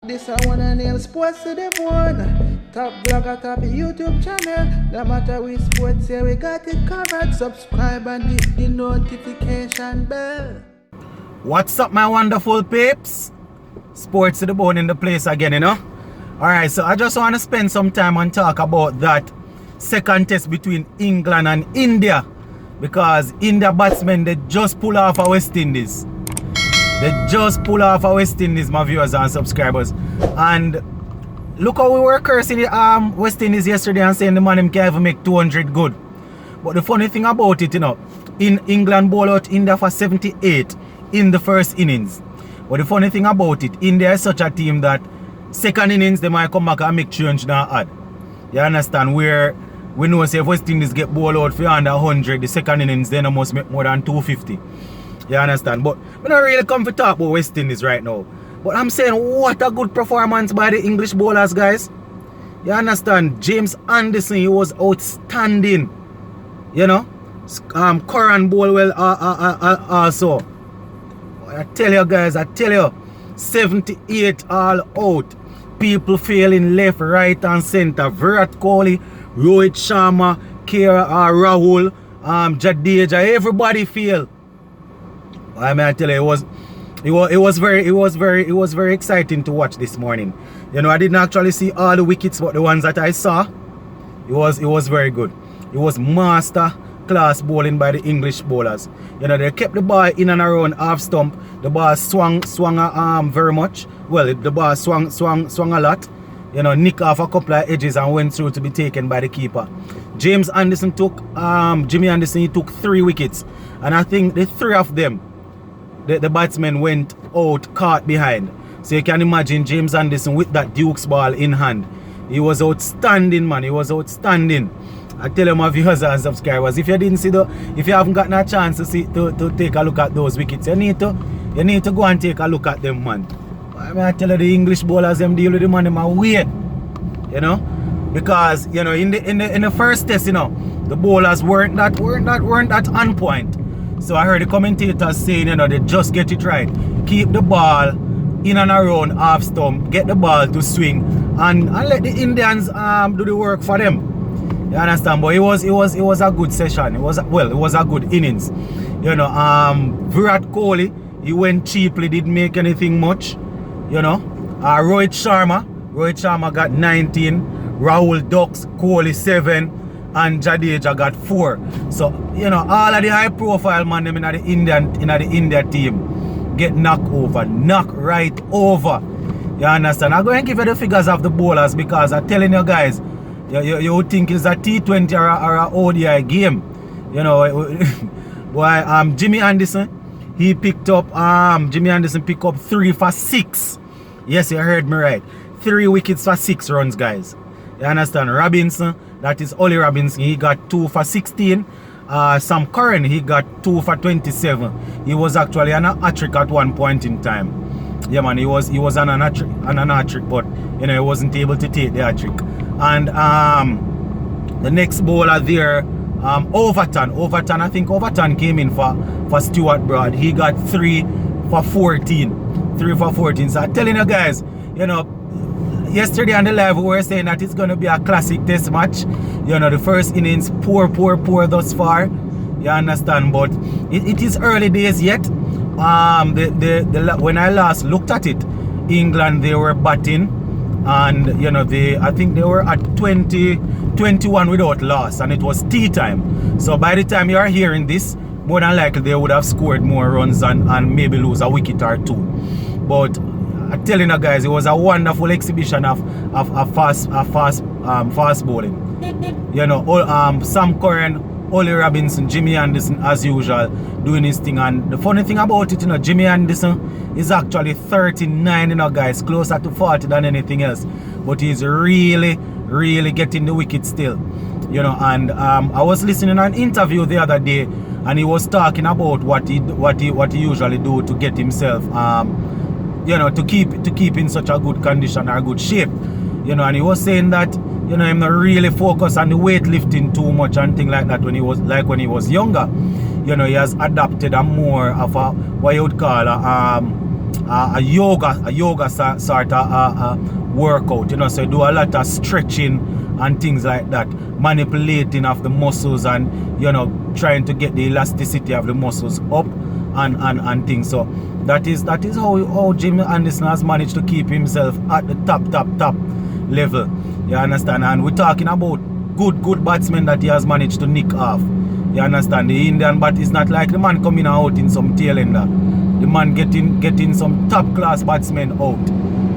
This I wanna nail sports to the bone. Top blogger, top YouTube channel. No matter which sports here, we got it covered. Subscribe and hit the notification bell. What's up, my wonderful peeps? Sports to the bone in the place again, you know. Alright, so I just want to spend some time and talk about that second test between England and India. Because India batsmen, they just pull off a West Indies. They just pull off a West Indies, my viewers and subscribers. And look how we were cursing the West Indies yesterday and saying the man him can't even make 200 good. But the funny thing about it, you know, in England bowl out India for 78 in the first innings. But the funny thing about it, India is such a team that second innings they might come back and make change now add. You understand? Where we know say if West Indies get ball out for under 100, the second innings they must make more than 250. You understand? But we don't really come to talk about West Indies right now. But I'm saying what a good performance by the English bowlers, guys. You understand? James Anderson, he was outstanding. You know? Curran bowled well also. I tell you guys, 78 all out. People failing left, right and center. Virat Kohli, Rohit Sharma, Rahul, Jadeja, everybody fail. I mean, I tell you, it was very exciting to watch this morning. You know, I didn't actually see all the wickets, but the ones that I saw, it was very good. It was master class bowling by the English bowlers. You know, they kept the ball in and around half stump. The ball swung very much. Well, the ball swung a lot. You know, nick off a couple of edges and went through to be taken by the keeper. James Anderson took Jimmy Anderson, he took 3 wickets, and I think the 3 of them, the batsmen went out caught behind. So you can imagine James Anderson with that Duke's ball in hand. He was outstanding, man. He was outstanding. I tell you, my viewers and subscribers, if you haven't gotten a chance to see to take a look at those wickets, you need to go and take a look at them, man. I mean, I tell you, the English bowlers them deal with the man in my way, you know, because you know in the first test, you know, the bowlers weren't that on point. So I heard the commentators saying, you know, they just get it right, keep the ball in and around half stump, get the ball to swing, and let the Indians do the work for them. You understand? But it was a good session. It was a good innings. You know, Virat Kohli, he went cheaply, didn't make anything much. You know, Rohit Sharma got 19, Rahul ducks, Kohli 7, and Jadeja got 4. So you know, all of the high profile man them in the India team get knocked right over. You understand? I'm going to give you the figures of the bowlers because I'm telling you guys, you would think it's a T20 or a ODI game. You know, boy, Jimmy Anderson, he picked up 3 for 6. Yes, you heard me right. 3 wickets for 6 runs, guys. You understand? Robinson, that is Ollie Robinson, he got 2 for 16. Sam Curran, he got 2 for 27. He was actually on a hat-trick at one point in time. Yeah, man, he was on an hat-trick, but you know, he wasn't able to take the hat-trick. And the next bowler there, Overton, I think Overton came in for Stuart Broad. He got 3 for 14. 3 for 14. So I'm telling you guys, you know, yesterday on the live we were saying that it's going to be a classic test match. You know, the first innings poor thus far. You understand? But it is early days yet. When I last looked at it, England, they were batting. And you know, I think they were at 21 without loss, and it was tea time. So by the time you are hearing this, more than likely they would have scored more runs and maybe lose a wicket or 2. But I'm telling you guys, it was a wonderful exhibition of fast bowling. You know, Sam Curran, Ollie Robinson, Jimmy Anderson, as usual, doing his thing. And the funny thing about it, you know, Jimmy Anderson is actually 39, you know, guys, closer to 40 than anything else. But he's really getting the wicket still. You know, and I was listening to an interview the other day, and he was talking about what he usually do to get himself, you know, to keep in such a good condition or good shape. You know, and he was saying that, you know, him not really focus on the weightlifting too much and things like that when he was younger. You know, he has adopted a more of a what you would call a yoga sort of workout, you know, so you do a lot of stretching and things like that, manipulating of the muscles and, you know, trying to get the elasticity of the muscles up and things. So that is how Jimmy Anderson has managed to keep himself at the top level. You understand? And we're talking about good batsmen that he has managed to nick off. You understand? The Indian bat is not like the man coming out in some tail ender. The man getting some top class batsmen out.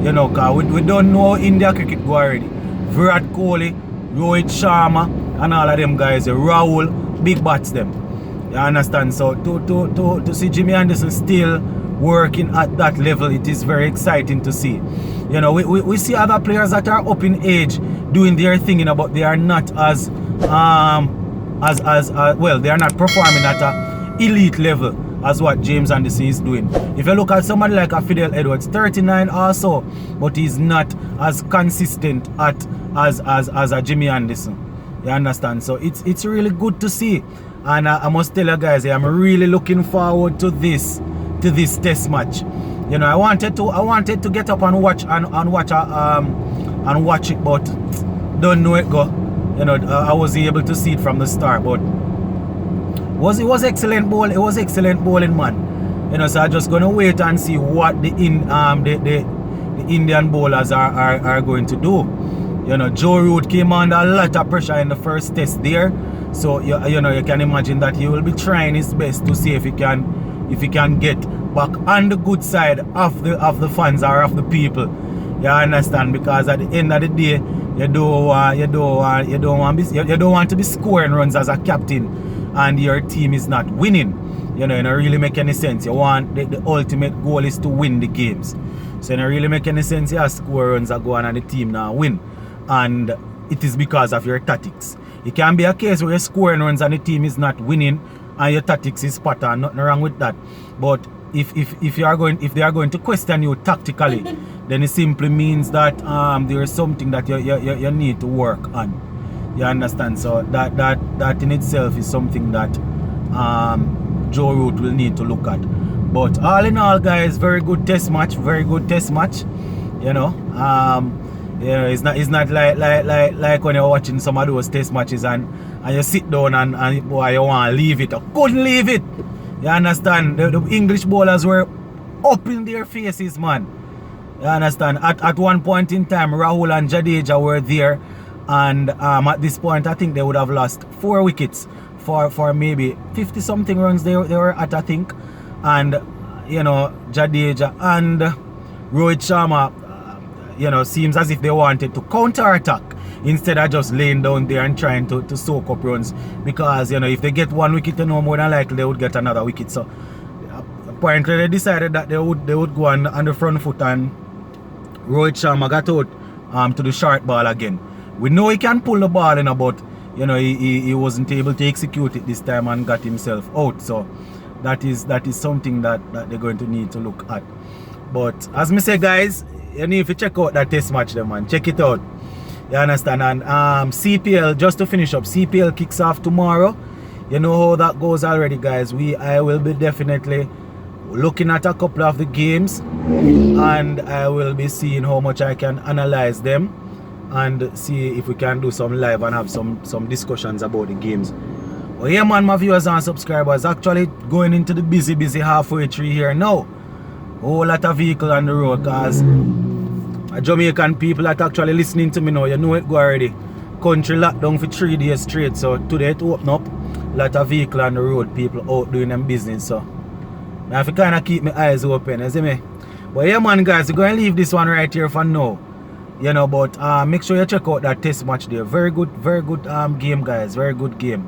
You know, cause we don't know India cricket go already. Virat Kohli, Rohit Sharma, and all of them guys, Rahul, big bats them. You understand? So to see Jimmy Anderson still working at that level, it is very exciting to see. You know, we see other players that are up in age doing their thing, you know, but they are not as well, they are not performing at a elite level as what James Anderson is doing. If you look at somebody like a Fidel Edwards, 39 also, but he's not as consistent as a Jimmy Anderson. You understand? So it's really good to see. And I must tell you guys, I'm really looking forward to this test match. You know, I wanted to get up and watch it, but don't know it go. You know, I was able to see it from the start, but it was excellent ball. It was excellent bowling, man. You know, so I'm just gonna wait and see what the Indian bowlers are going to do. You know, Joe Root came under a lot of pressure in the first test there, so you know, you can imagine that he will be trying his best to see if he can get back on the good side of the fans or of the people. You understand? Because at the end of the day, you don't want to be scoring runs as a captain and your team is not winning. You know, it don't really make any sense. You want the ultimate goal is to win the games. So it don't really make any sense you score runs that go on and the team now win. And it is because of your tactics. It can be a case where you're scoring runs and the team is not winning and your tactics is spot on, nothing wrong with that. But if they are going to question you tactically, then it simply means that there is something that you need to work on. You understand? So that in itself is something that Joe Root will need to look at. But all in all, guys, very good test match. You know, yeah, it's not like when you're watching some of those test matches and you sit down and boy, you want to leave it. I couldn't leave it. You understand? The English bowlers were up in their faces, man. You understand? At one point in time, Rahul and Jadeja were there. And at this point, I think they would have lost 4 wickets for maybe 50 something runs they were at, I think. And, you know, Jadeja and Rohit Sharma, you know, seems as if they wanted to counter-attack instead of just laying down there and trying to soak up runs. Because, you know, if they get 1 wicket, you know, more than likely they would get another wicket. So apparently they decided that they would go on the front foot, and Rohit Sharma got out to the short ball again. We know he can pull the ball in, but you know, he wasn't able to execute it this time and got himself out. So that is something that they're going to need to look at. But as me say, guys, you need to check out that test match there, man. Check it out. You understand? And CPL, just to finish up, CPL kicks off tomorrow. You know how that goes already, guys. I will be definitely looking at a couple of the games, and I will be seeing how much I can analyze them and see if we can do some live and have some discussions about the games. Well, yeah, man, my viewers and subscribers, actually going into the busy halfway through here now. Whole lot of vehicle on the road, cause Jamaican people that actually listening to me now, you know it go already. Country locked down for 3 days straight, so today it open up. Lot of vehicle on the road, people out doing them business, so I have to kind of keep my eyes open, you see me? But yeah, man, guys, we're going to leave this one right here for now. You know, but make sure you check out that test match there. Very good game, guys. Very good game.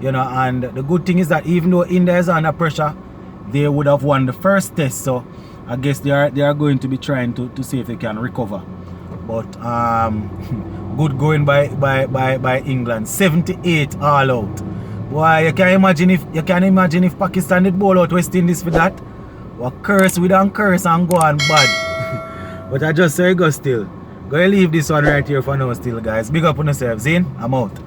You know, and the good thing is that even though India is under pressure, they would have won the first test. So I guess they are going to be trying to see if they can recover. But good going by England. 78 all out. Boy, you can imagine if Pakistan did bowl out West Indies for that. What curse we don't curse and go on bad. But I just say go still. Go leave this one right here for now still, guys. Big up on yourselves, in. I'm out.